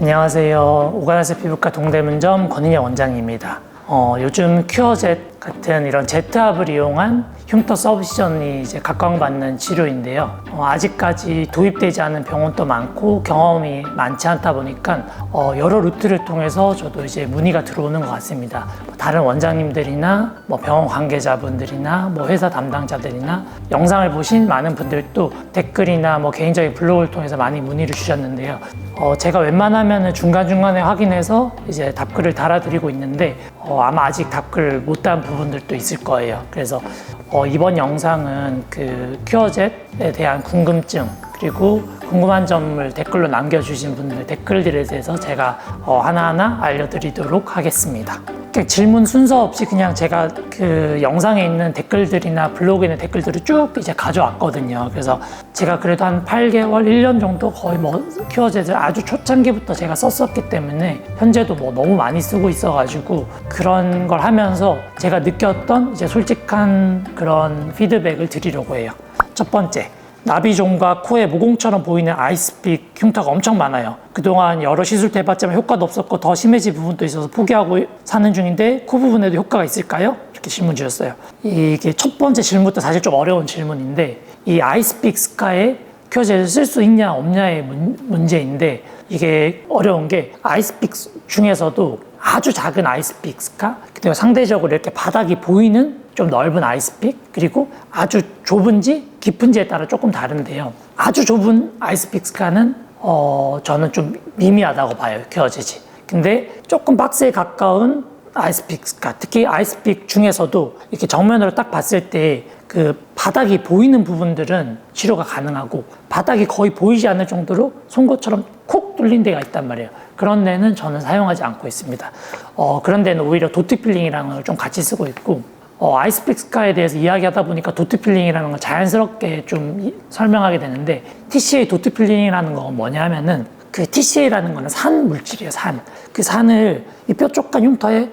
안녕하세요. 오가나스 피부과 동대문점 권인영 원장입니다. 요즘 큐어젯 같은 이런 제트압을 이용한 흉터 서브시전이 이제 각광받는 치료인데요. 아직까지 도입되지 않은 병원도 많고 경험이 많지 않다 보니까 여러 루트를 통해서 저도 이제 문의가 들어오는 것 같습니다. 다른 원장님들이나 병원 관계자분들이나 회사 담당자들이나 영상을 보신 많은 분들도 댓글이나 개인적인 블로그를 통해서 많이 문의를 주셨는데요. 제가 웬만하면 중간중간에 확인해서 이제 답글을 달아드리고 있는데 아마 아직 답글 못 단 부분들도 있을 거예요. 그래서 이번 영상은 그 큐어젯에 대한 궁금증 그리고 궁금한 점을 댓글로 남겨주신 분들 댓글들에 대해서 제가 하나하나 알려드리도록 하겠습니다. 질문 순서 없이 그냥 제가 그 영상에 있는 댓글들이나 블로그에 있는 댓글들을 쭉 이제 가져왔거든요. 그래서 제가 그래도 한 8개월, 1년 정도 거의 큐어젯을 아주 초창기부터 제가 썼었기 때문에 현재도 너무 많이 쓰고 있어가지고 그런 걸 하면서 제가 느꼈던 이제 솔직한 그런 피드백을 드리려고 해요. 첫 번째. 나비존과 코에 모공처럼 보이는 아이스픽 흉터가 엄청 많아요. 그동안 여러 시술도 해봤지만 효과도 없었고 더 심해진 부분도 있어서 포기하고 사는 중인데 코 부분에도 효과가 있을까요? 이렇게 질문 주셨어요. 이게 첫 번째 질문부터 사실 좀 어려운 질문인데 이 아이스픽 스카에 큐어젯을 쓸 수 있냐 없냐의 문제인데 이게 어려운 게 아이스픽 중에서도 아주 작은 아이스픽 스카 그리고 상대적으로 이렇게 바닥이 보이는 좀 넓은 아이스픽 그리고 아주 좁은지 깊은지에 따라 조금 다른데요. 아주 좁은 아이스픽 스카는 저는 좀 미미하다고 봐요. 큐어젯이. 근데 조금 박스에 가까운 아이스픽 스카 특히 아이스픽 중에서도 이렇게 정면으로 딱 봤을 때 그 바닥이 보이는 부분들은 치료가 가능하고 바닥이 거의 보이지 않을 정도로 송곳처럼 콕 뚫린 데가 있단 말이에요. 그런 데는 저는 사용하지 않고 있습니다. 그런 데는 오히려 도트 필링이라는 걸 좀 같이 쓰고 있고 아이스픽 스카에 대해서 이야기하다 보니까 도트 필링이라는 걸 자연스럽게 좀 설명하게 되는데 TCA 도트 필링이라는 건 뭐냐 하면은 그 TCA라는 거는 산 물질이에요. 그 산을 이 뾰족한 흉터에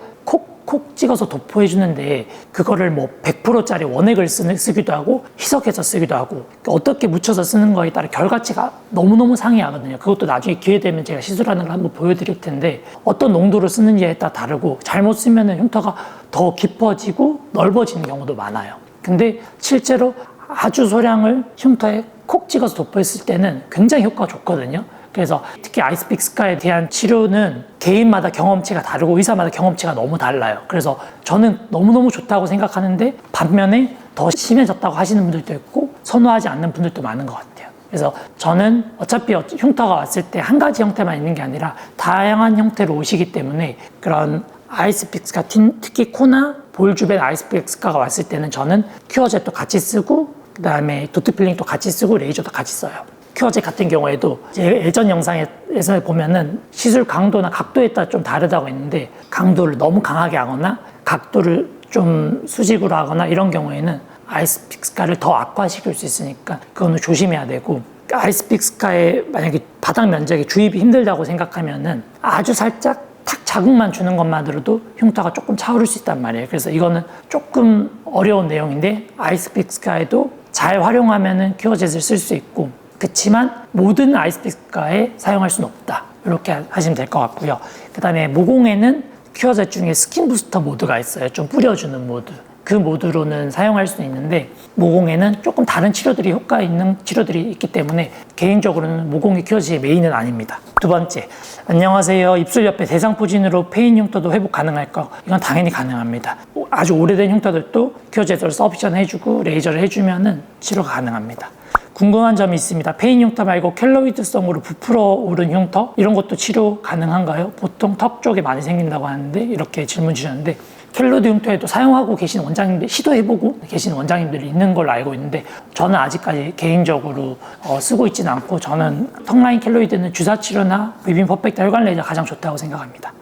콕 찍어서 도포해 주는데 그거를 100%짜리 원액을 쓰기도 하고 희석해서 쓰기도 하고 어떻게 묻혀서 쓰는 거에 따라 결과치가 너무너무 상이하거든요. 그것도 나중에 기회 되면 제가 시술하는 걸 한번 보여드릴 텐데 어떤 농도로 쓰는지에 따라 다르고 잘못 쓰면 흉터가 더 깊어지고 넓어지는 경우도 많아요. 근데 실제로 아주 소량을 흉터에 콕 찍어서 도포했을 때는 굉장히 효과가 좋거든요. 그래서 특히 아이스픽 스카에 대한 치료는 개인마다 경험치가 다르고 의사마다 경험치가 너무 달라요. 그래서 저는 너무너무 좋다고 생각하는데 반면에 더 심해졌다고 하시는 분들도 있고 선호하지 않는 분들도 많은 것 같아요. 그래서 저는 어차피 흉터가 왔을 때 한 가지 형태만 있는 게 아니라 다양한 형태로 오시기 때문에 그런 아이스픽 스카 특히 코나 볼 주변 아이스픽 스카가 왔을 때는 저는 큐어젯도 같이 쓰고 그 다음에 도트 필링도 같이 쓰고 레이저도 같이 써요. 큐어젯 같은 경우에도 예전 영상에서 보면은 시술 강도나 각도에 따라 좀 다르다고 했는데 강도를 너무 강하게 하거나 각도를 좀 수직으로 하거나 이런 경우에는 아이스픽 스카를 더 악화시킬 수 있으니까 그거는 조심해야 되고 아이스픽 스카에 만약에 바닥 면적이 주입이 힘들다고 생각하면은 아주 살짝 탁 자극만 주는 것만으로도 흉터가 조금 차오를 수 있단 말이에요. 그래서 이거는 조금 어려운 내용인데 아이스픽 스카에도 잘 활용하면은 큐어젯을 쓸 수 있고 그렇지만 모든 아이스픽 스카에 사용할 수는 없다. 이렇게 하시면 될 것 같고요. 그 다음에 모공에는 큐어젯 중에 스킨 부스터 모드가 있어요. 좀 뿌려주는 모드. 그 모드로는 사용할 수 있는데 모공에는 조금 다른 치료들이 효과 있는 치료들이 있기 때문에 개인적으로는 모공의 큐어젯이 메인은 아닙니다. 두 번째, 안녕하세요. 입술 옆에 대상포진으로 페인 흉터도 회복 가능할까? 이건 당연히 가능합니다. 아주 오래된 흉터들도 큐어젯으로 서비션 해주고 레이저를 해주면은 치료가 가능합니다. 궁금한 점이 있습니다. 페인 흉터 말고 켈로이드성으로 부풀어 오른 흉터 이런 것도 치료 가능한가요? 보통 턱 쪽에 많이 생긴다고 하는데 이렇게 질문 주셨는데 켈로이드 흉터에도 사용하고 계신 원장님들 시도해보고 계시는 원장님들이 있는 걸로 알고 있는데 저는 아직까지 개인적으로 쓰고 있지는 않고 저는 턱라인 켈로이드는 주사치료나 비빔 퍼펙트 혈관 레이저가 가장 좋다고 생각합니다.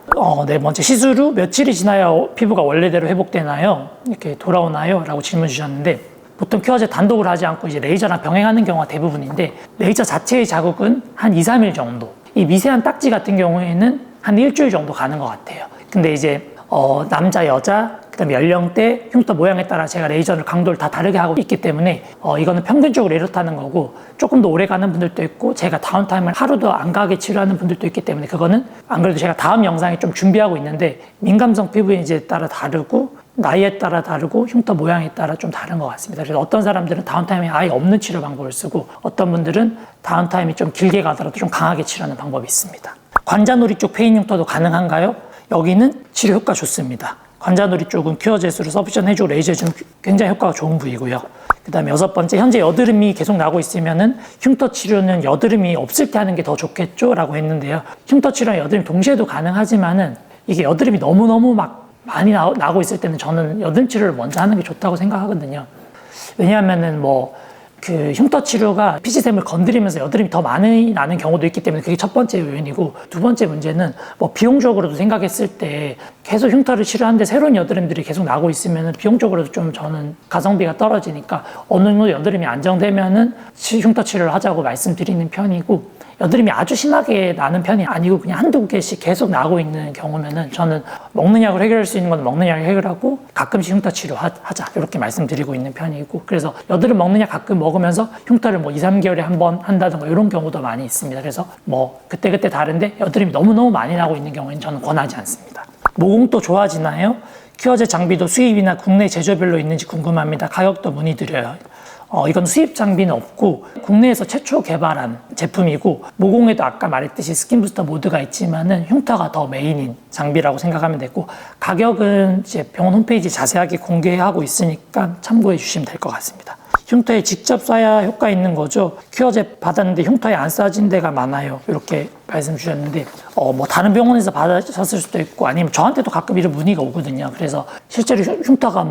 네 번째, 시술 후 며칠이 지나야 피부가 원래대로 회복되나요? 이렇게 돌아오나요? 라고 질문 주셨는데 보통 큐어젯 단독으로 하지 않고 이제 레이저랑 병행하는 경우가 대부분인데 레이저 자체의 자극은 한 2-3일 정도 이 미세한 딱지 같은 경우에는 한 일주일 정도 가는 것 같아요. 근데 이제 남자, 여자 그다음에 연령대, 흉터 모양에 따라 제가 레이저를 강도를 다 다르게 하고 있기 때문에 이거는 평균적으로 이렇다는 거고, 조금 더 오래 가는 분들도 있고 제가 다운타임을 하루도 안 가게 치료하는 분들도 있기 때문에, 그거는 안 그래도 제가 다음 영상에 좀 준비하고 있는데, 민감성 피부인지에 따라 다르고 나이에 따라 다르고 흉터 모양에 따라 좀 다른 것 같습니다. 그래서 어떤 사람들은 다운타임이 아예 없는 치료 방법을 쓰고, 어떤 분들은 다운타임이 좀 길게 가더라도 좀 강하게 치료하는 방법이 있습니다. 관자놀이 쪽 페인 흉터도 가능한가요? 여기는 치료 효과 좋습니다. 관자놀이 쪽은 큐어젯으로 서비션 해주고 레이저 해주면 굉장히 효과가 좋은 부위고요. 그 다음에 6번째, 현재 여드름이 계속 나고 있으면은 흉터 치료는 여드름이 없을 때 하는 게 더 좋겠죠? 라고 했는데요. 흉터 치료랑 여드름 동시에도 가능하지만은 이게 여드름이 너무너무 막 많이 나고 있을 때는 저는 여드름 치료를 먼저 하는 게 좋다고 생각하거든요. 왜냐하면은 그 흉터 치료가 피지샘을 건드리면서 여드름이 더 많이 나는 경우도 있기 때문에 그게 첫 번째 요인이고, 두 번째 문제는 비용적으로도 생각했을 때 계속 흉터를 치료하는데 새로운 여드름들이 계속 나고 있으면 비용적으로도 좀 저는 가성비가 떨어지니까 어느 정도 여드름이 안정되면은 흉터 치료를 하자고 말씀드리는 편이고, 여드름이 아주 심하게 나는 편이 아니고 그냥 한두 개씩 계속 나고 있는 경우면은 저는 먹는 약으로 해결할 수 있는 건 먹는 약을 해결하고 가끔씩 흉터 치료 하자 이렇게 말씀드리고 있는 편이고, 그래서 여드름 먹는 약 가끔 먹으면서 흉터를 2, 3개월에 한 번 한다든가 이런 경우도 많이 있습니다. 그래서 그때그때 다른데 여드름이 너무너무 많이 나고 있는 경우에는 저는 권하지 않습니다. 모공도 좋아지나요? 큐어젯 장비도 수입이나 국내 제조별로 있는지 궁금합니다. 가격도 문의드려요. 이건 수입 장비는 없고 국내에서 최초 개발한 제품이고, 모공에도 아까 말했듯이 스킨부스터 모드가 있지만은 흉터가 더 메인인 장비라고 생각하면 되고, 가격은 이제 병원 홈페이지 자세하게 공개하고 있으니까 참고해 주시면 될 것 같습니다. 흉터에 직접 쏴야 효과 있는 거죠. 큐어젯 받았는데 흉터에 안 쏴진 데가 많아요. 이렇게 말씀 주셨는데, 다른 병원에서 받으셨을 수도 있고, 아니면 저한테도 가끔 이런 문의가 오거든요. 그래서 실제로 흉터가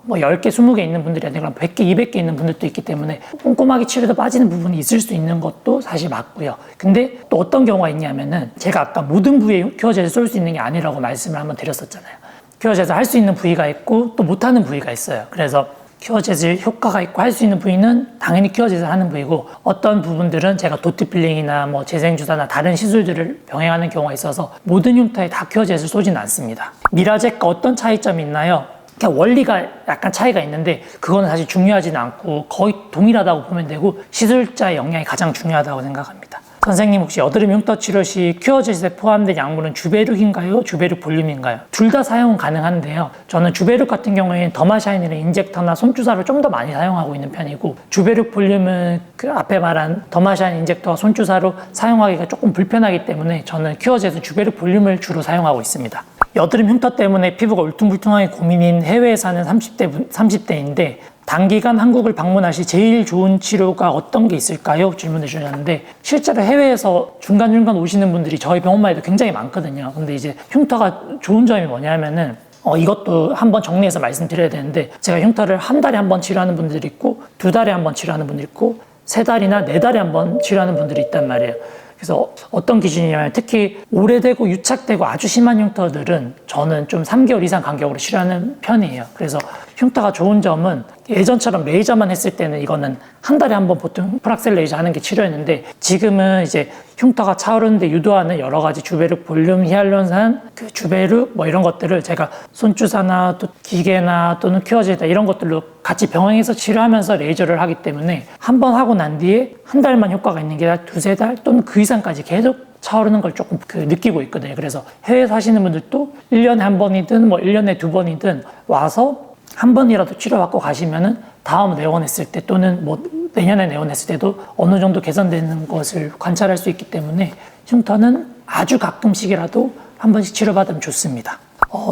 10개, 20개 있는 분들이 아니라 100개, 200개 있는 분들도 있기 때문에 꼼꼼하게 치료도 빠지는 부분이 있을 수 있는 것도 사실 맞고요. 근데 또 어떤 경우가 있냐면은, 제가 아까 모든 부위에 큐어젯을 쏠 수 있는 게 아니라고 말씀을 한번 드렸었잖아요. 큐어젯을 할 수 있는 부위가 있고 또 못하는 부위가 있어요. 그래서 큐어젯을 효과가 있고 할 수 있는 부위는 당연히 큐어젯을 하는 부위고, 어떤 부분들은 제가 도트 필링이나 재생주사나 다른 시술들을 병행하는 경우가 있어서 모든 흉터에 다 큐어젯을 쏘지는 않습니다. 미라젯과 어떤 차이점이 있나요? 그냥 원리가 약간 차이가 있는데 그거는 사실 중요하지는 않고 거의 동일하다고 보면 되고, 시술자의 역량이 가장 중요하다고 생각합니다. 선생님, 혹시 여드름 흉터 치료 시 큐어젯에 포함된 약물은 주베룩인가요? 주베룩 볼륨인가요? 둘 다 사용은 가능한데요. 저는 주베룩 같은 경우에는 더마샤인이나 인젝터나 손주사를 좀 더 많이 사용하고 있는 편이고, 주베룩 볼륨은 그 앞에 말한 더마샤인 인젝터와 손주사로 사용하기가 조금 불편하기 때문에 저는 큐어젯은 주베룩 볼륨을 주로 사용하고 있습니다. 여드름 흉터 때문에 피부가 울퉁불퉁하게 고민인 해외에 사는 30대인데 단기간 한국을 방문할 시 제일 좋은 치료가 어떤 게 있을까요? 질문해 주셨는데, 실제로 해외에서 중간중간 오시는 분들이 저희 병원만 해도 굉장히 많거든요. 근데 이제 흉터가 좋은 점이 뭐냐면은, 이것도 한번 정리해서 말씀드려야 되는데, 제가 흉터를 한 달에 한 번 치료하는 분들이 있고 2달에 한 번 치료하는 분들이 있고 3달이나 4달에 한 번 치료하는 분들이 있단 말이에요. 그래서 어떤 기준이냐면, 특히 오래되고 유착되고 아주 심한 흉터들은 저는 좀 3개월 이상 간격으로 치료하는 편이에요. 그래서 흉터가 좋은 점은, 예전처럼 레이저만 했을 때는 이거는 한 달에 한 번 보통 프락셀 레이저 하는 게 치료였는데, 지금은 이제 흉터가 차오르는데 유도하는 여러 가지 주베룩, 볼륨, 히알루론산, 그 주베룩 이런 것들을 제가 손주사나 또 기계나 또는 큐어젯 이런 것들로 같이 병행해서 치료하면서 레이저를 하기 때문에 한 번 하고 난 뒤에 한 달만 효과가 있는 게 아니라 2-3달 또는 그 이상까지 계속 차오르는 걸 조금 느끼고 있거든요. 그래서 해외에 사시는 분들도 1년에 한 번이든 1년에 2번이든 와서 한 번이라도 치료받고 가시면은 다음 내원했을 때 또는 내년에 내원했을 때도 어느 정도 개선되는 것을 관찰할 수 있기 때문에 흉터는 아주 가끔씩이라도 한 번씩 치료받으면 좋습니다.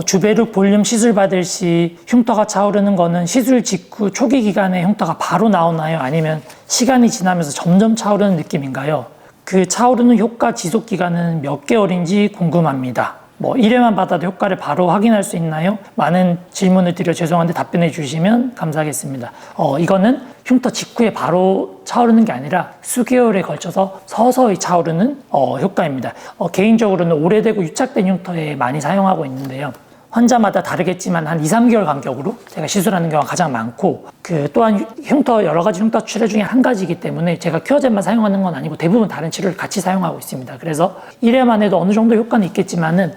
주베룩 볼륨 시술 받을 시 흉터가 차오르는 거는 시술 직후 초기 기간에 흉터가 바로 나오나요? 아니면 시간이 지나면서 점점 차오르는 느낌인가요? 그 차오르는 효과 지속 기간은 몇 개월인지 궁금합니다. 1회만 받아도 효과를 바로 확인할 수 있나요? 많은 질문을 드려 죄송한데 답변해 주시면 감사하겠습니다. 이거는 흉터 직후에 바로 차오르는 게 아니라 수개월에 걸쳐서 서서히 차오르는 효과입니다. 개인적으로는 오래되고 유착된 흉터에 많이 사용하고 있는데요. 환자마다 다르겠지만 한 2-3개월 간격으로 제가 시술하는 경우가 가장 많고, 또한 여러 가지 흉터 치료 중에 한 가지이기 때문에 제가 큐어젯만 사용하는 건 아니고 대부분 다른 치료를 같이 사용하고 있습니다. 그래서 1회만 해도 어느 정도 효과는 있겠지만은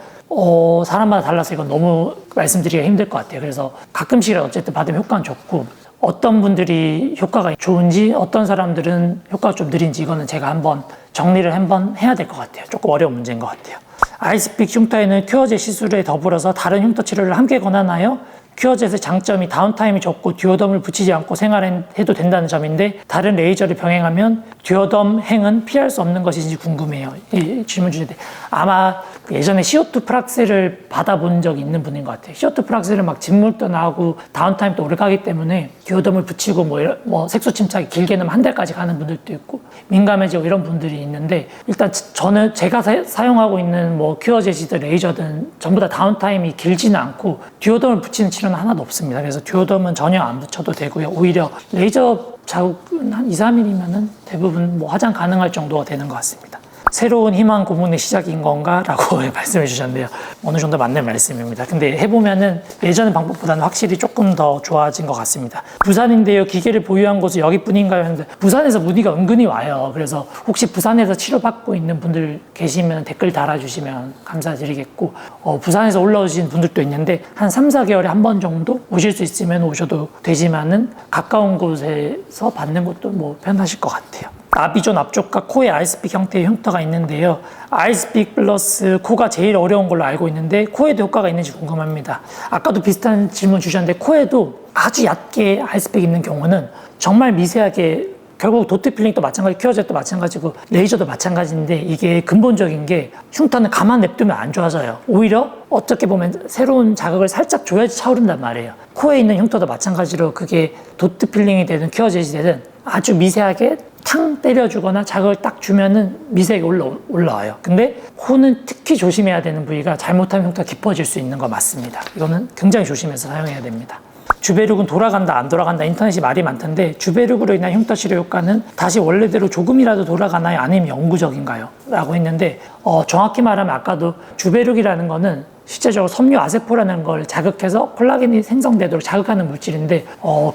사람마다 달라서 이건 너무 말씀드리기가 힘들 것 같아요. 그래서 가끔씩이라도 어쨌든 받으면 효과는 좋고, 어떤 분들이 효과가 좋은지 어떤 사람들은 효과가 좀 느린지 이거는 제가 한번 정리를 한번 해야 될 것 같아요. 조금 어려운 문제인 것 같아요. 아이스픽 흉터에는 큐어젯 시술에 더불어서 다른 흉터 치료를 함께 권하나요? 큐어젯의 장점이 다운타임이 적고 듀오덤을 붙이지 않고 생활해도 된다는 점인데 다른 레이저를 병행하면 듀오덤 행은 피할 수 없는 것인지 궁금해요. 이 질문 주는데 아마 예전에 CO2 프락셀을 받아본 적이 있는 분인 것 같아요. CO2 프락셀은 막 진물도 나고 다운타임도 오래 가기 때문에 듀오덤을 붙이고 뭐 색소 침착이 길게는 한 달까지 가는 분들도 있고 민감해지고 이런 분들이 있는데, 일단 저는 제가 사용하고 있는 뭐 큐어젯이든 레이저든 전부 다 다운타임이 길지는 않고 듀오덤을 붙이는 치료는 하나도 없습니다. 그래서 듀오덤은 전혀 안 붙여도 되고요. 오히려 레이저 자국은 한 2, 3일이면은 대부분 뭐 화장 가능할 정도가 되는 것 같습니다. 새로운 희망 고문의 시작인 건가? 라고 말씀해 주셨는데요. 어느 정도 맞는 말씀입니다. 근데 해보면은 예전 방법보다는 확실히 조금 더 좋아진 것 같습니다. 부산인데요. 기계를 보유한 곳은 여기뿐인가요? 했는데 부산에서 문의가 은근히 와요. 그래서 혹시 부산에서 치료받고 있는 분들 계시면 댓글 달아주시면 감사드리겠고, 부산에서 올라오신 분들도 있는데 한 3, 4개월에 한 번 정도 오실 수 있으면 오셔도 되지만은 가까운 곳에서 받는 것도 뭐 편하실 것 같아요. 나비존 앞쪽과 코에 아이스픽 형태의 흉터가 있는데요. 아이스픽 플러스 코가 제일 어려운 걸로 알고 있는데 코에도 효과가 있는지 궁금합니다. 아까도 비슷한 질문 주셨는데 코에도 아주 얕게 아이스픽 있는 경우는 정말 미세하게, 결국 도트 필링도 마찬가지, 큐어젯도 마찬가지고 레이저도 마찬가지인데 이게 근본적인 게 흉터는 가만 냅두면 안 좋아져요. 오히려 어떻게 보면 새로운 자극을 살짝 줘야지 차오른단 말이에요. 코에 있는 흉터도 마찬가지로 그게 도트 필링이 되든 큐어젯이 되든 아주 미세하게 탕 때려주거나 자극을 딱 주면은 미세하게 올라와요. 근데 코는 특히 조심해야 되는 부위가 잘못하면 흉터가 깊어질 수 있는 거 맞습니다. 이거는 굉장히 조심해서 사용해야 됩니다. 주베룩은 돌아간다 안 돌아간다 인터넷이 말이 많던데 주베룩으로 인한 흉터 치료 효과는 다시 원래대로 조금이라도 돌아가나요? 아니면 영구적인가요? 라고 했는데 정확히 말하면 아까도 주베룩이라는 거는 실제적으로 섬유 아세포라는 걸 자극해서 콜라겐이 생성되도록 자극하는 물질인데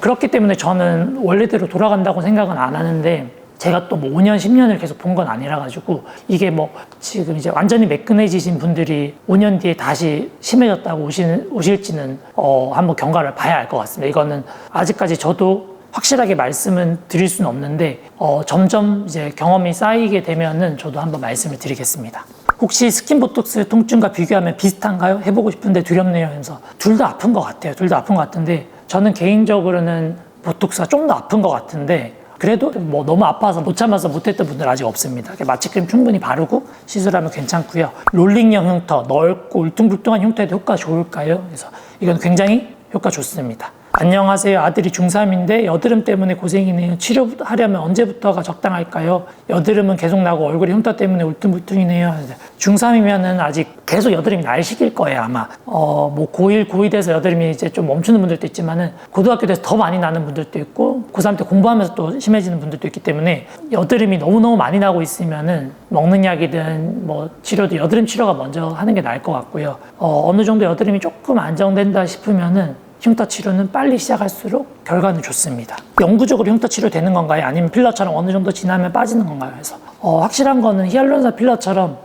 그렇기 때문에 저는 원래대로 돌아간다고 생각은 안 하는데, 제가 또 뭐 5년, 10년을 계속 본 건 아니라 가지고 이게 뭐 지금 이제 완전히 매끈해지신 분들이 5년 뒤에 다시 심해졌다고 오실지는 한번 경과를 봐야 알 것 같습니다. 이거는 아직까지 저도 확실하게 말씀은 드릴 수는 없는데 점점 이제 경험이 쌓이게 되면은 저도 한번 말씀을 드리겠습니다. 혹시 스킨보톡스 통증과 비교하면 비슷한가요? 해보고 싶은데 두렵네요. 하면서 둘 다 아픈 것 같아요. 둘 다 아픈 것 같은데 저는 개인적으로는 보톡스가 좀 더 아픈 것 같은데, 그래도 뭐 너무 아파서 못 참아서 못했던 분들 아직 없습니다. 마취크림 충분히 바르고 시술하면 괜찮고요. 롤링형 흉터, 넓고 울퉁불퉁한 흉터에도 효과 좋을까요? 그래서 이건 굉장히 효과 좋습니다. 안녕하세요. 아들이 중3인데 여드름 때문에 고생이네요. 치료하려면 언제부터가 적당할까요? 여드름은 계속 나고 얼굴에 흉터 때문에 울퉁불퉁이네요. 중3이면은 아직 계속 여드름이 날 시기일 거예요, 아마. 뭐 고1, 고2 돼서 여드름이 이제 좀 멈추는 분들도 있지만은 고등학교 돼서 더 많이 나는 분들도 있고 고3 때 공부하면서 또 심해지는 분들도 있기 때문에 여드름이 너무너무 많이 나고 있으면은 먹는 약이든 뭐 치료도 여드름 치료가 먼저 하는 게 나을 것 같고요. 어느 정도 여드름이 조금 안정된다 싶으면은 흉터 치료는 빨리 시작할수록 결과는 좋습니다. 영구적으로 흉터 치료 되는 건가요? 아니면 필러처럼 어느 정도 지나면 빠지는 건가요? 그래서 확실한 거는 히알루론산 필러처럼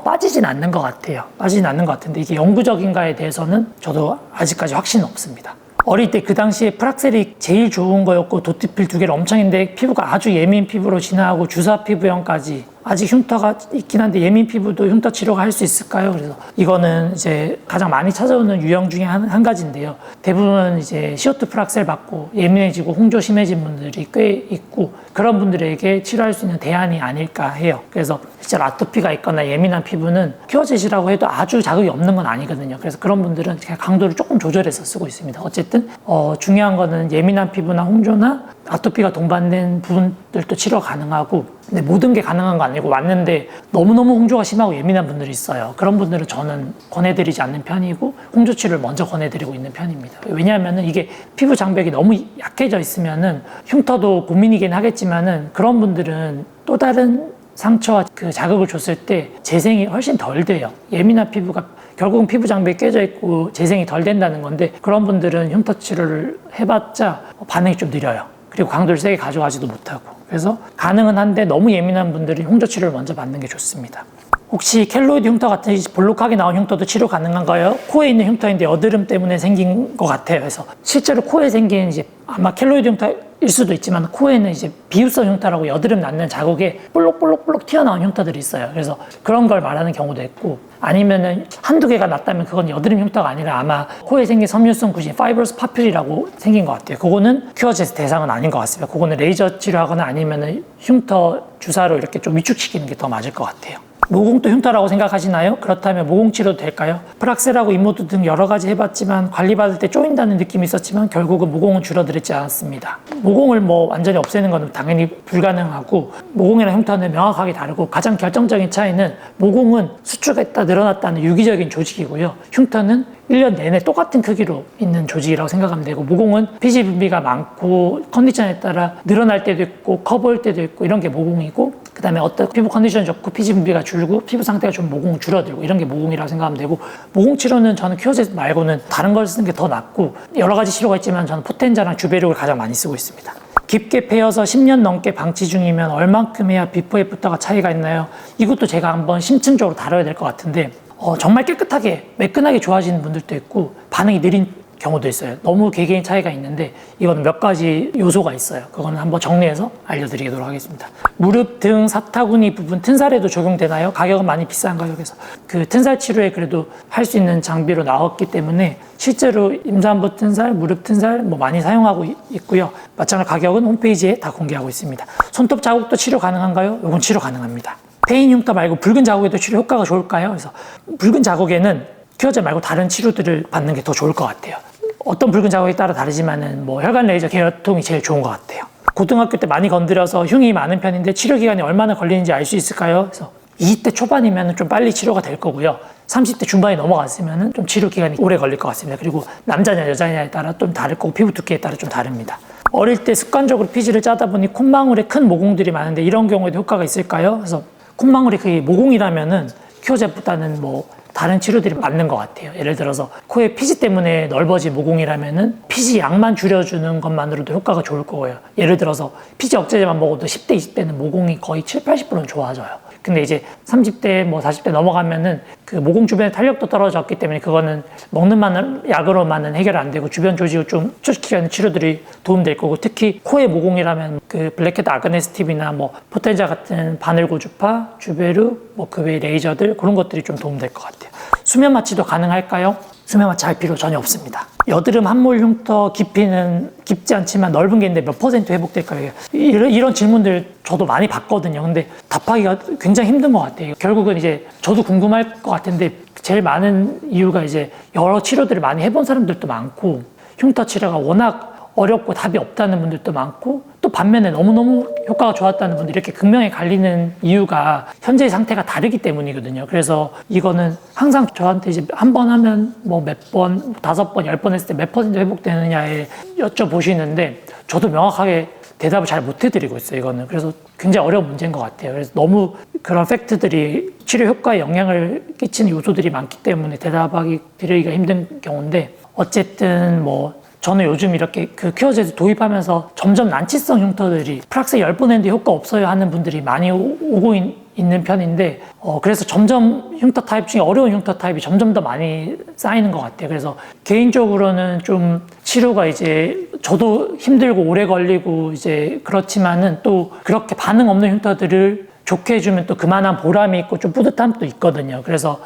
빠지진 않는 것 같아요. 빠지진 않는 것 같은데 이게 영구적인가에 대해서는 저도 아직까지 확신은 없습니다. 어릴 때 그 당시에 프락셀이 제일 좋은 거였고 도트필 2개를 엄청 했는데 피부가 아주 예민 피부로 진화하고 주사 피부형까지 아직 흉터가 있긴 한데 예민 피부도 흉터 치료가 할 수 있을까요? 그래서 이거는 이제 가장 많이 찾아오는 유형 중에 한 가지인데요. 대부분 이제 CO2 프락셀 받고 예민해지고 홍조 심해진 분들이 꽤 있고 그런 분들에게 치료할 수 있는 대안이 아닐까 해요. 그래서 실제로 아토피가 있거나 예민한 피부는 큐어젯이라고 해도 아주 자극이 없는 건 아니거든요. 그래서 그런 분들은 그냥 강도를 조금 조절해서 쓰고 있습니다. 어쨌든 중요한 거는 예민한 피부나 홍조나 아토피가 동반된 부분들도 치료 가능하고, 근데 모든 게 가능한 거 아니고 왔는데 너무너무 홍조가 심하고 예민한 분들이 있어요. 그런 분들은 저는 권해드리지 않는 편이고 홍조 치료를 먼저 권해드리고 있는 편입니다. 왜냐하면은 이게 피부 장벽이 너무 약해져 있으면은 흉터도 고민이긴 하겠지만은 그런 분들은 또 다른 상처와 그 자극을 줬을 때 재생이 훨씬 덜 돼요. 예민한 피부가 결국은 피부 장벽이 깨져 있고 재생이 덜 된다는 건데 그런 분들은 흉터 치료를 해봤자 반응이 좀 느려요. 그리고 강도를 세게 가져가지도 못하고. 그래서 가능은 한데 너무 예민한 분들이 홍조 치료를 먼저 받는 게 좋습니다. 혹시 켈로이드 흉터 같은 볼록하게 나온 흉터도 치료 가능한가요? 코에 있는 흉터인데 여드름 때문에 생긴 것 같아요. 그래서 실제로 코에 생긴 이제 아마 켈로이드 흉터일 수도 있지만 코에는 이제 비유성 흉터라고 여드름 낳는 자국에 볼록볼록 튀어나온 흉터들이 있어요. 그래서 그런 걸 말하는 경우도 있고, 아니면은 한두 개가 났다면 그건 여드름 흉터가 아니라 아마 코에 생긴 섬유성 구신 파이브러스 파퓰이라고 생긴 것 같아요. 그거는 큐어젯 대상은 아닌 것 같습니다. 그거는 레이저 치료하거나 아니면은 흉터 주사로 이렇게 좀 위축시키는 게 더 맞을 것 같아요. 모공도 흉터라고 생각하시나요? 그렇다면 모공 치료도 될까요? 프락셀하고 인모드 등 여러 가지 해봤지만 관리받을 때 쪼인다는 느낌이 있었지만 결국은 모공은 줄어들지 않았습니다. 모공을 뭐 완전히 없애는 건 당연히 불가능하고, 모공이랑 흉터는 명확하게 다르고, 가장 결정적인 차이는 모공은 수축했다 늘어났다는 유기적인 조직이고요. 흉터는 1년 내내 똑같은 크기로 있는 조직이라고 생각하면 되고, 모공은 피지 분비가 많고 컨디션에 따라 늘어날 때도 있고 커 보일 때도 있고 이런 게 모공이고, 그 다음에 어떤 피부 컨디션이 좋고 피지 분비가 줄고 피부 상태가 좀 모공 줄어들고 이런 게 모공이라고 생각하면 되고, 모공 치료는 저는 큐어젯 말고는 다른 걸 쓰는 게 더 낫고, 여러 가지 치료가 있지만 저는 포텐자랑 주베룩을 가장 많이 쓰고 있습니다. 깊게 패여서 10년 넘게 방치 중이면 얼만큼 해야 비포 애프터가 차이가 있나요? 이것도 제가 한번 심층적으로 다뤄야 될 것 같은데, 정말 깨끗하게 매끈하게 좋아지는 분들도 있고 반응이 느린 경우도 있어요. 너무 개개인 차이가 있는데 이건 몇 가지 요소가 있어요. 그거는 한번 정리해서 알려드리도록 하겠습니다. 무릎 등 사타구니 부분 튼살에도 적용되나요? 가격은 많이 비싼가요? 그래서 그 튼살 치료에 그래도 할 수 있는 장비로 나왔기 때문에 실제로 임산부 튼살, 무릎 튼살 뭐 많이 사용하고 있고요. 마찬가지로 가격은 홈페이지에 다 공개하고 있습니다. 손톱 자국도 치료 가능한가요? 이건 치료 가능합니다. 페인 흉터 말고 붉은 자국에도 치료 효과가 좋을까요? 그래서 붉은 자국에는 큐어젯 말고 다른 치료들을 받는 게 더 좋을 것 같아요. 어떤 붉은 자국에 따라 다르지만은 뭐 혈관 레이저 계통이 제일 좋은 것 같아요. 고등학교 때 많이 건드려서 흉이 많은 편인데 치료 기간이 얼마나 걸리는지 알 수 있을까요? 그래서 20대 초반이면 좀 빨리 치료가 될 거고요. 30대 중반이 넘어갔으면 좀 치료 기간이 오래 걸릴 것 같습니다. 그리고 남자냐 여자냐에 따라 좀 다를 거고 피부 두께에 따라 좀 다릅니다. 어릴 때 습관적으로 피지를 짜다 보니 콧망울에 큰 모공들이 많은데 이런 경우에도 효과가 있을까요? 그래서 콧망울이 그게 모공이라면은 큐어젯보다는 뭐 다른 치료들이 맞는 것 같아요. 예를 들어서 코에 피지 때문에 넓어진 모공이라면은 피지 양만 줄여주는 것만으로도 효과가 좋을 거고요. 예를 들어서 피지 억제제만 먹어도 10대, 20대는 모공이 거의 7, 80%는 좋아져요. 근데 이제 30대, 뭐 40대 넘어가면은 그 모공 주변의 탄력도 떨어졌기 때문에 그거는 먹는 만한 약으로만은 해결 안 되고 주변 조직을 좀 축소시키는 치료들이 도움될 거고, 특히 코의 모공이라면 그 블랙헤드 아그네스티브나 뭐 포텐자 같은 바늘 고주파, 주베르, 뭐 그 외 레이저들 그런 것들이 좀 도움될 것 같아요. 수면 마취도 가능할까요? 수면 마취 할 필요 전혀 없습니다. 여드름 함몰 흉터 깊이는 깊지 않지만 넓은 게 있는데 몇 퍼센트 회복될까요? 이런 질문들 저도 많이 받거든요. 근데 답하기가 굉장히 힘든 것 같아요. 결국은 이제 저도 궁금할 것 같은데 제일 많은 이유가 이제 여러 치료들을 많이 해본 사람들도 많고, 흉터 치료가 워낙 어렵고 답이 없다는 분들도 많고, 또 반면에 너무너무 효과가 좋았다는 분들이 이렇게 극명히 갈리는 이유가 현재의 상태가 다르기 때문이거든요. 그래서 이거는 항상 저한테 이제 한 번 하면 뭐 몇 번, 5번, 10번 했을 때 몇 퍼센트 회복되느냐에 여쭤보시는데 저도 명확하게 대답을 잘 못 해드리고 있어요, 이거는. 그래서 굉장히 어려운 문제인 것 같아요. 그래서 너무 그런 팩트들이 치료 효과에 영향을 끼치는 요소들이 많기 때문에 드리기가 힘든 경우인데, 어쨌든 뭐 저는 요즘 이렇게 그 큐어젯을 도입하면서 점점 난치성 흉터들이 프락셀 10번 했는데 효과 없어요 하는 분들이 많이 오고 있는 편인데, 그래서 점점 흉터 타입 중에 어려운 흉터 타입이 점점 더 많이 쌓이는 것 같아요. 그래서 개인적으로는 좀 치료가 이제 저도 힘들고 오래 걸리고 이제 그렇지만은 또 그렇게 반응 없는 흉터들을 좋게 해주면 또 그만한 보람이 있고 좀 뿌듯함도 있거든요. 그래서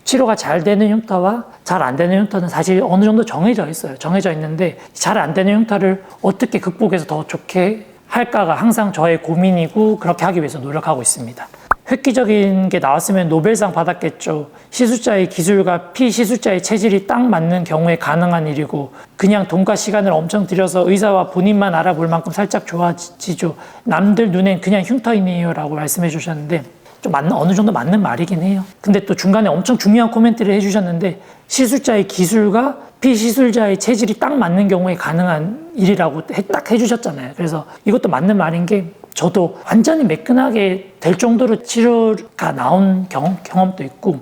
치료가 잘 되는 흉터와 잘 안 되는 흉터는 사실 어느 정도 정해져 있어요. 정해져 있는데 잘 안 되는 흉터를 어떻게 극복해서 더 좋게 할까가 항상 저의 고민이고, 그렇게 하기 위해서 노력하고 있습니다. 획기적인 게 나왔으면 노벨상 받았겠죠. 시술자의 기술과 피시술자의 체질이 딱 맞는 경우에 가능한 일이고, 그냥 돈과 시간을 엄청 들여서 의사와 본인만 알아볼 만큼 살짝 좋아지죠. 남들 눈엔 그냥 흉터이네요 라고 말씀해 주셨는데 좀 어느 정도 맞는 말이긴 해요. 근데 또 중간에 엄청 중요한 코멘트를 해주셨는데, 시술자의 기술과 피시술자의 체질이 딱 맞는 경우에 가능한 일이라고 딱 해주셨잖아요. 그래서 이것도 맞는 말인 게, 저도 완전히 매끈하게 될 정도로 치료가 나온 경험도 있고,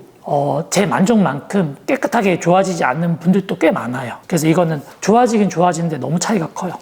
제 만족만큼 깨끗하게 좋아지지 않는 분들도 꽤 많아요. 그래서 이거는 좋아지긴 좋아지는데 너무 차이가 커요.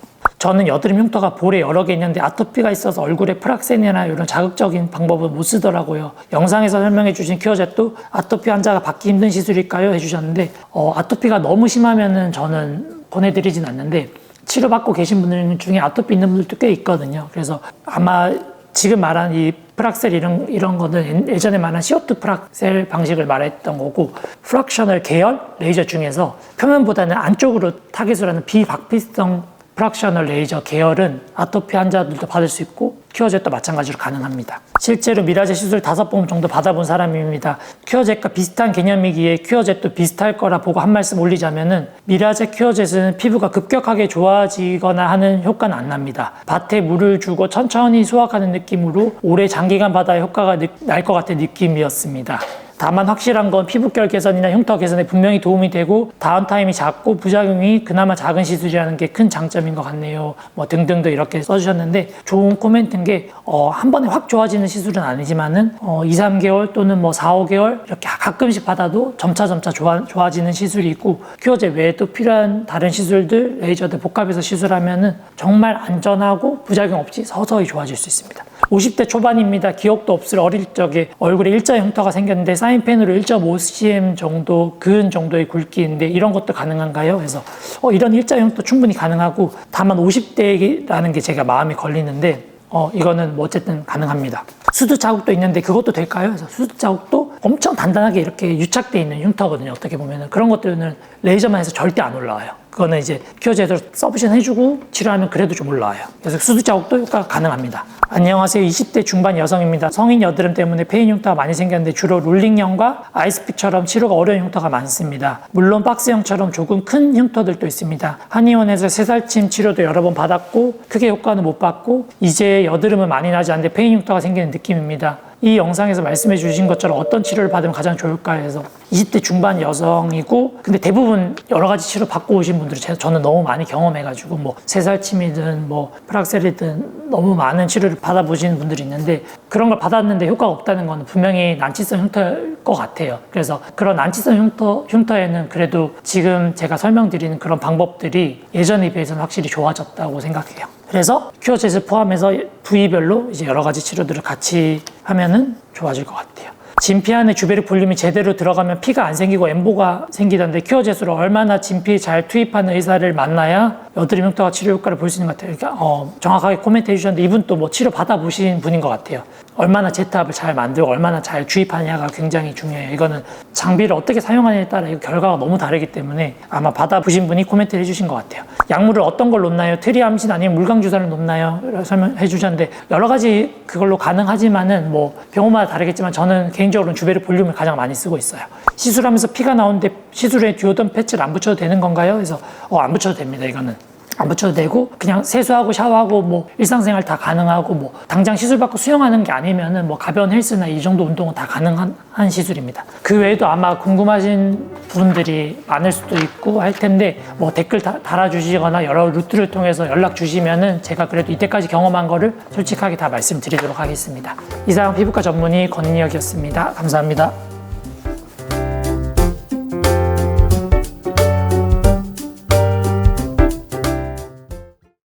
저는 여드름 흉터가 볼에 여러 개 있는데 아토피가 있어서 얼굴에 프락센이나 이런 자극적인 방법은 못 쓰더라고요. 영상에서 설명해 주신 큐어젯도 아토피 환자가 받기 힘든 시술일까요? 해주셨는데 아토피가 너무 심하면은 저는 보내드리진 않는데 치료받고 계신 분들 중에 아토피 있는 분들도 꽤 있거든요. 그래서 아마 지금 말한 이 프락셀 이런 거는 예전에 말한 CO2 프락셀 방식을 말했던 거고, 프락셔널 계열 레이저 중에서 표면보다는 안쪽으로 타겟을 하는 비박피성 프락셔널 레이저 계열은 아토피 환자들도 받을 수 있고 큐어젯도 마찬가지로 가능합니다. 실제로 미라젯 시술 5번 정도 받아본 사람입니다. 큐어젯과 비슷한 개념이기에 큐어젯도 비슷할 거라 보고 한 말씀 올리자면은, 미라젯 큐어젯은 피부가 급격하게 좋아지거나 하는 효과는 안 납니다. 밭에 물을 주고 천천히 수확하는 느낌으로 오래 장기간 받아야 효과가 날 것 같은 느낌이었습니다. 다만 확실한 건 피부결 개선이나 흉터 개선에 분명히 도움이 되고 다운타임이 작고 부작용이 그나마 작은 시술이라는 게 큰 장점인 것 같네요. 뭐 등등도 이렇게 써주셨는데, 좋은 코멘트인 게 한 번에 확 좋아지는 시술은 아니지만은 2, 3개월 또는 뭐 4, 5개월 이렇게 가끔씩 받아도 점차 좋아지는 시술이 있고, 큐어젯 외에 또 필요한 다른 시술들, 레이저들 복합해서 시술하면은 정말 안전하고 부작용 없이 서서히 좋아질 수 있습니다. 50대 초반입니다. 기억도 없을 어릴 적에 얼굴에 일자 흉터가 생겼는데 사인펜으로 1.5cm 정도 근 정도의 굵기인데 이런 것도 가능한가요? 그래서 이런 일자 흉터 충분히 가능하고, 다만 50대라는 게 제가 마음이 걸리는데 이거는 뭐 어쨌든 가능합니다. 수두 자국도 있는데 그것도 될까요? 그래서 수두 자국도 엄청 단단하게 이렇게 유착되어 있는 흉터거든요. 어떻게 보면은 그런 것들은 레이저만 해서 절대 안 올라와요. 그거는 이제 큐어젯으로 서브션 해주고 치료하면 그래도 좀 올라와요. 그래서 수두 자국도 효과가 가능합니다. 안녕하세요. 20대 중반 여성입니다. 성인 여드름 때문에 페인 흉터가 많이 생겼는데 주로 롤링형과 아이스픽처럼 치료가 어려운 흉터가 많습니다. 물론 박스형처럼 조금 큰 흉터들도 있습니다. 한의원에서 새살침 치료도 여러 번 받았고 크게 효과는 못 받고 이제 여드름은 많이 나지 않는데 페인 흉터가 생기는 느낌입니다. 이 영상에서 말씀해 주신 것처럼 어떤 치료를 받으면 가장 좋을까 해서 20대 중반 여성이고, 근데 대부분 여러 가지 치료 받고 오신 분들이 저는 너무 많이 경험해가지고 뭐 새살침이든 뭐 프락셀이든 너무 많은 치료를 받아보시는 분들이 있는데, 그런 걸 받았는데 효과가 없다는 건 분명히 난치성 흉터일 것 같아요. 그래서 그런 난치성 흉터에는 그래도 지금 제가 설명드리는 그런 방법들이 예전에 비해서는 확실히 좋아졌다고 생각해요. 그래서 큐어젯을 포함해서 부위별로 이제 여러 가지 치료들을 같이 하면은 좋아질 것 같아요. 진피 안에 주베릭 볼륨이 제대로 들어가면 피가 안 생기고 엠보가 생기던데 큐어젯으로 얼마나 진피 잘 투입하는 의사를 만나야 여드름 흉터가 치료 효과를 볼 수 있는 것 같아요. 그러니까 정확하게 코멘트 해주셨는데 이분 또 뭐 치료 받아보신 분인 것 같아요. 얼마나 제트압을 잘 만들고 얼마나 잘 주입하느냐가 굉장히 중요해요. 이거는 장비를 어떻게 사용하느냐에 따라 이 결과가 너무 다르기 때문에 아마 받아보신 분이 코멘트를 해주신 것 같아요. 약물을 어떤 걸 놓나요? 트리암신 아니면 물광주사를 놓나요? 설명해 주셨는데 여러 가지 그걸로 가능하지만은 뭐 병원마다 다르겠지만 저는 개인적으로는 주베릭 볼륨을 가장 많이 쓰고 있어요. 시술하면서 피가 나오는데 시술에 듀오던 패치를 안 붙여도 되는 건가요? 그래서 안 붙여도 됩니다. 이거는 안 붙여도 되고 그냥 세수하고 샤워하고 뭐 일상생활 다 가능하고, 뭐 당장 시술 받고 수영하는 게 아니면은 뭐 가벼운 헬스나 이 정도 운동은 다 가능한 시술입니다. 그 외에도 아마 궁금하신 분들이 많을 수도 있고 할 텐데 뭐 댓글 달아주시거나 여러 루트를 통해서 연락 주시면은 제가 그래도 이때까지 경험한 거를 솔직하게 다 말씀드리도록 하겠습니다. 이상 피부과 전문의 권인혁이었습니다. 감사합니다.